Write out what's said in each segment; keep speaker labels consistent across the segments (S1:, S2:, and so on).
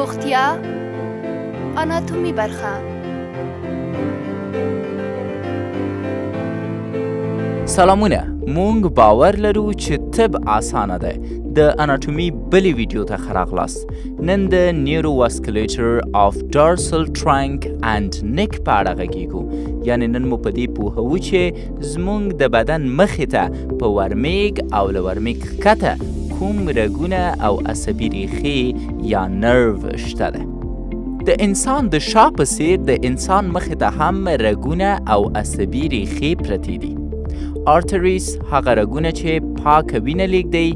S1: روغتیا اناتومي برخه.
S2: سلامونه، مونږ باور لرو چې طب اسانه ده. د اناتومي بلې ویډیو ته ښه راغلاست. نن د نیوروواسکولیټر آف ډارسل ټرانک اینډ نیک په اړه غږیږو. یعنې نن مو په دې پوهوو چې زموږ د بدن مخې ته په ورمیږ او له ورمیږ ښکته کوم رګونه او عصبي ریښې یا نرو شته ده. د انسان د شا په څیر د انسان مخې ته هم رګونه او عصبي ریښې پرتې دي. آرتریز هغه رګونه چې پاکه وینه لیږدوي،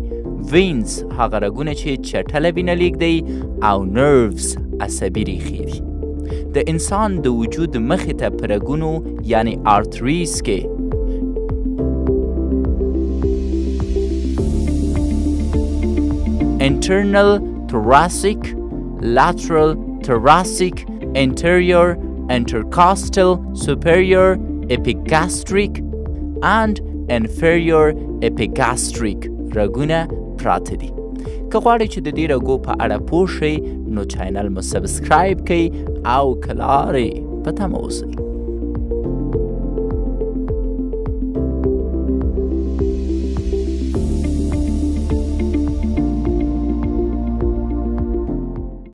S2: وینز هغه رګونه چې چټله وینه لیږدوي او نروز عصبي ریښې دي. د انسان د وجود مخې ته په رګونو یعنی آرتریز کې internal thoracic, lateral thoracic, anterior, intercostal, superior epigastric and inferior epigastric رګونه پراته دي. که غواړئ چې د دې رګو په اړه پوه شئ نو چینل مو سبسکرایب کړئ او کلارې په تمه اوسئ.